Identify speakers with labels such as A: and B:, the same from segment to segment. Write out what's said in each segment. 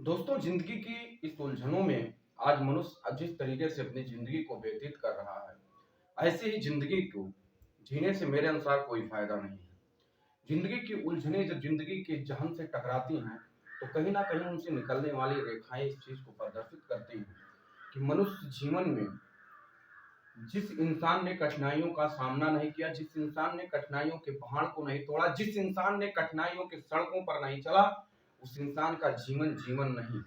A: दोस्तों, जिंदगी की इस उलझनों में आज मनुष्य जिस तरीके से अपनी जिंदगी को व्यतीत कर रहा है, ऐसे ही जिंदगी को जीने से मेरे अनुसार कोई फायदा नहीं है। जिंदगी की उलझनें जब जिंदगी के जहन से टकराती हैं, तो कहीं ना कहीं उनसे निकलने वाली रेखाएं इस चीज को प्रदर्शित करती हैं कि मनुष्य जीवन में जिस इंसान ने कठिनाइयों का सामना नहीं किया, जिस इंसान ने कठिनाइयों के पहाड़ को नहीं तोड़ा, जिस इंसान ने कठिनाइयों के सड़कों पर नहीं चला, उस इंसान का जीवन जीवन नहीं।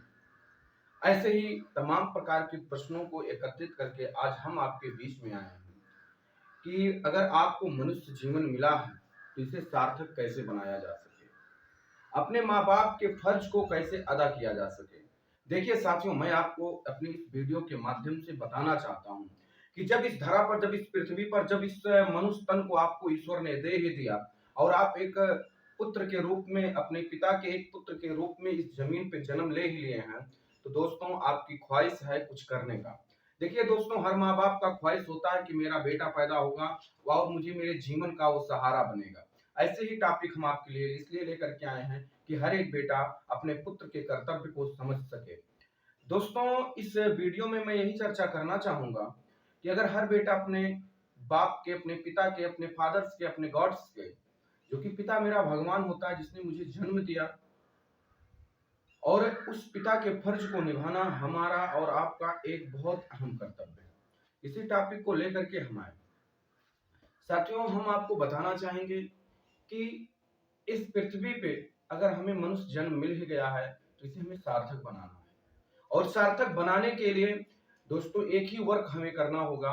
A: ऐसे ही तमाम प्रकार के प्रश्नों को एकत्रित करके आज हम आपके बीच में आए हैं कि अगर आपको मनुष्य जीवन मिला है तो इसे सार्थक कैसे बनाया जा सके, अपने माँ बाप के फर्ज को कैसे अदा किया जा सके। देखिए साथियों, मैं आपको अपनी इस वीडियो के माध्यम से बताना चाहता हूँ कि जब इस धरा पर, जब इस पृथ्वी पर, जब इस मनुष्य तन को आपको ईश्वर ने दे ही दिया और आप एक पुत्र के रूप में, अपने पिता के एक पुत्र के रूप में इस जमीन पे जन्म ले ही लिए हैं, तो दोस्तों आपकी ख्वाहिश है कुछ करने का। देखिए दोस्तों, हर माँ बाप का ख्वाहिश होता है कि मेरा बेटा पैदा होगा और मुझे मेरे जीवन का वो सहारा बनेगा। ऐसे ही टॉपिक हम आपके लिए इसलिए लेकर के आए हैं कि हर एक बेटा अपने पुत्र के कर्तव्य को समझ सके। दोस्तों, इस वीडियो में मैं यही चर्चा करना चाहूंगा कि अगर हर बेटा अपने बाप के, अपने पिता के, अपने फादर्स के, अपने गॉड्स के, जो कि पिता मेरा भगवान होता है जिसने मुझे जन्म दिया, और उस पिता के फर्ज को निभाना हमारा और आपका एक बहुत अहम कर्तव्य है। इसी टॉपिक को लेकर के हम आए। साथियों, हम आपको बताना चाहेंगे कि इस पृथ्वी पे अगर हमें मनुष्य जन्म मिल ही गया है तो इसे हमें सार्थक बनाना है। और सार्थक बनाने के लिए दोस्तों एक ही वर्क हमें करना होगा,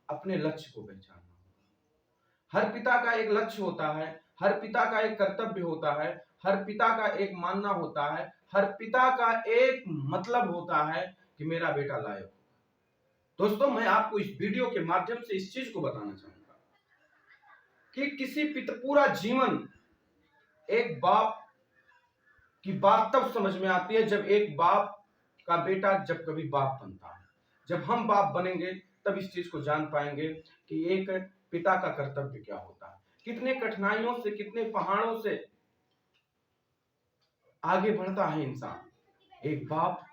A: अपने लक्ष्य को पहचानना होगा। हर पिता का एक लक्ष्य होता है, हर पिता का एक कर्तव्य होता है, हर पिता का एक मानना होता है, हर पिता का एक मतलब होता है कि मेरा बेटा लायक। दोस्तों, मैं आपको इस वीडियो के माध्यम से इस चीज को बताना चाहूंगा कि किसी पिता पूरा जीवन एक बाप की बात तब समझ में आती है जब एक बाप का बेटा जब कभी बाप बनता है। जब हम बाप बनेंगे तब इस चीज को जान पाएंगे कि एक पिता का कर्तव्य क्या होता है, कितने कठिनाइयों से, कितने पहाड़ों से आगे बढ़ता है इंसान। एक बाप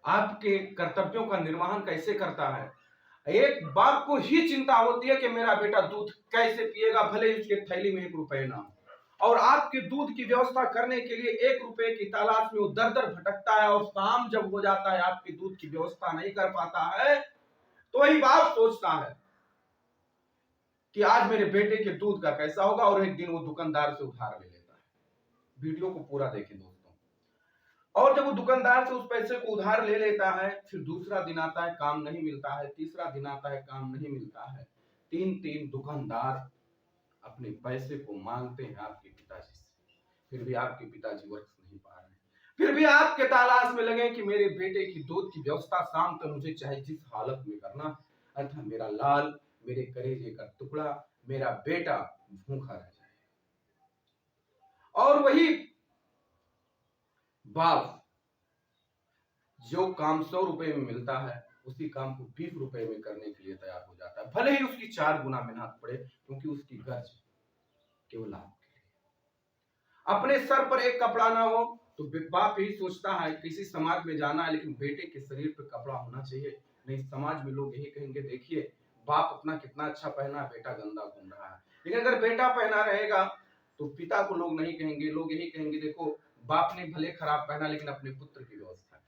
A: आपके कर्तव्यों का निर्वहन कैसे करता है। एक बाप को ही चिंता होती है कि मेरा बेटा दूध कैसे पिएगा, भले ही उसके थैली में 1 रुपए ना हो, और आपके दूध की व्यवस्था करने के लिए 1 रुपए की तलाश में वो दर दर भटकता है, और शाम जब हो जाता है आपके दूध की व्यवस्था नहीं कर पाता है, तो वही बाप सोचता है कि आज मेरे बेटे के दूध का कैसा होगा, और एक दिन वो दुकानदार से उधार ले लेता है। वीडियो को पूरा देखें दोस्तों। और जब वो दुकानदार से उस पैसे को उधार ले लेता है, फिर दूसरा दिन आता है काम नहीं मिलता है, तीसरा दिन आता है काम नहीं मिलता है, 3 दुकानदार अपने पैसे को मांगते हैं आपके पिताजी से, फिर भी आपके पिताजी वर्क नहीं पा रहे हैं, फिर भी आपके तलाश में लगे कि मेरे बेटे की दूध की व्यवस्था शाम तक मुझे चाहे जिस हालत में करना, अर्थात मेरा लाल, मेरे कलेजे का टुकड़ा, मेरा बेटा भूखा रह जाए। और वही बाप जो काम 100 रुपए में मिलता है, उसी काम को 20 रुपए में करने के लिए तैयार हो जाता है, भले ही उसकी 4 गुना मेहनत पड़े, क्योंकि उसकी गर्ज केवल आप के लिए। अपने सर पर एक कपड़ा ना हो तो बाप यही सोचता है किसी समाज में जाना है, लेकिन बेटे के शरीर पर कपड़ा होना चाहिए, नहीं समाज में लोग यही कहेंगे देखिए बाप अपना कितना अच्छा पहना है, बेटा गंदा घूम रहा है। लेकिन अगर बेटा पहना रहेगा तो पिता को लोग नहीं कहेंगे, लोग यही कहेंगे देखो बाप ने भले खराब पहना लेकिन अपने पुत्र की व्यवस्था।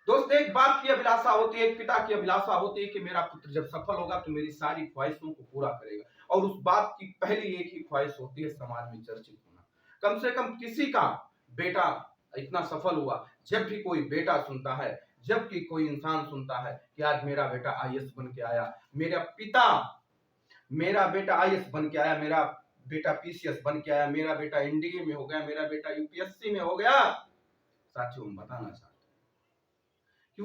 A: दोस्त, एक बाप की अभिलाषा होती है, एक पिता की अभिलाषा होती है कि मेरा पुत्र जब सफल होगा तो मेरी सारी ख्वाहिशों को पूरा करेगा, और उस बाप की पहली एक ही ख्वाहिश होती है समाज में चर्चित होना। कम से कम किसी का बेटा इतना सफल हुआ, जब भी कोई बेटा सुनता है, जब कि कोई इंसान सुनता है कि आज मेरा बेटा आईएएस बन के आया, मेरा बेटा आईएएस बन के आया, मेरा बेटा पीसीएस बन के आया, मेरा बेटा एनडीए में हो गया, मेरा बेटा यूपीएससी में हो गया, साथियों हम बताना चाहते कि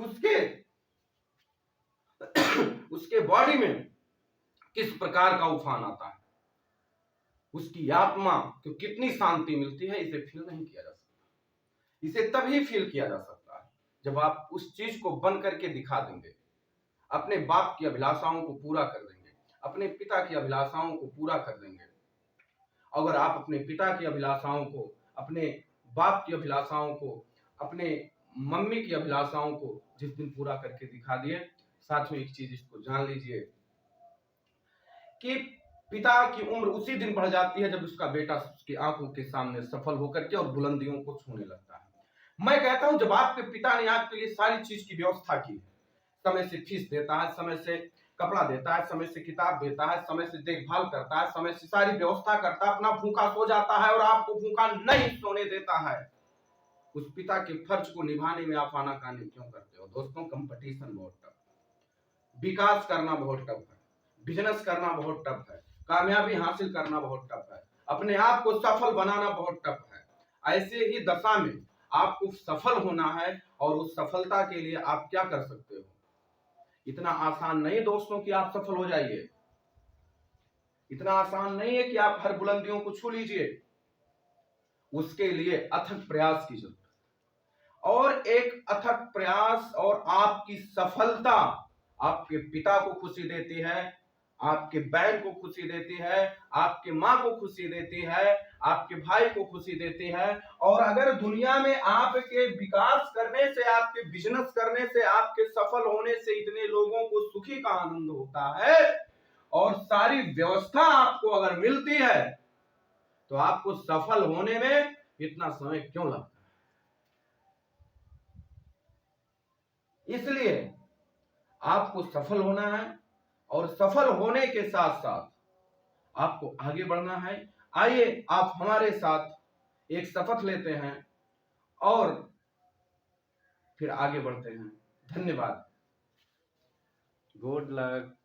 A: उसके बॉडी में किस प्रकार का उफान आता है, उसकी आत्मा को कितनी शांति मिलती है, इसे फील नहीं किया जा सकता। इसे तभी फील किया जा सकता है जब आप उस चीज को बन करके दिखा देंगे, अपने बाप की अभिलाषाओं को पूरा कर देंगे, अपने पिता की अभिलाषाओं को पूरा कर देंगे। अगर आप अपने पिता की अभिलाषाओं को, अपने बाप की अभिलाषाओं को अपने मम्मी की अभिलाषाओं को जिस दिन पूरा करके दिखा दिए। साथ में एक चीज इसको जान लीजिए कि पिता की उम्र उसी दिन बढ़ जाती है जब उसका बेटा उसकी आंखों के सामने सफल होकर के और बुलंदियों को छूने लगता है। मैं कहता हूं जब आपके पिता ने आपके लिए सारी चीज की व्यवस्था की, समय से फीस देता है, समय से कपड़ा देता है, समय से किताब देता है, समय से देखभाल करता है, समय से सारी व्यवस्था करता है, अपना भूखा सो जाता है और आपको भूखा नहीं सोने देता है, उस पिता के फर्ज को निभाने में आप आनाकानी क्यों करते हो? दोस्तों, कंपटीशन बहुत टफ, विकास करना बहुत टफ है, बिजनेस करना बहुत टफ है, कामयाबी हासिल करना बहुत टफ है, अपने आप को सफल बनाना बहुत टफ है। ऐसे ही दशा में आपको सफल होना है और उस सफलता के लिए आप क्या कर सकते हो? इतना आसान नहीं दोस्तों कि आप सफल हो जाइए, इतना आसान नहीं है कि आप हर बुलंदियों को छू लीजिए। उसके लिए अथक प्रयास की जरूरत है, और एक अथक प्रयास और आपकी सफलता आपके पिता को खुशी देती है, आपके बहन को खुशी देती है, आपके माँ को खुशी देती है, आपके भाई को खुशी देती है। और अगर दुनिया में आपके विकास करने से, आपके बिजनेस करने से, आपके सफल होने से इतने लोगों को सुखी का आनंद होता है और सारी व्यवस्था आपको अगर मिलती है, तो आपको सफल होने में इतना समय क्यों लगता है? इसलिए आपको सफल होना है और सफल होने के साथ साथ आपको आगे बढ़ना है। आइए आप हमारे साथ एक शपथ लेते हैं और फिर आगे बढ़ते हैं। धन्यवाद। Good luck.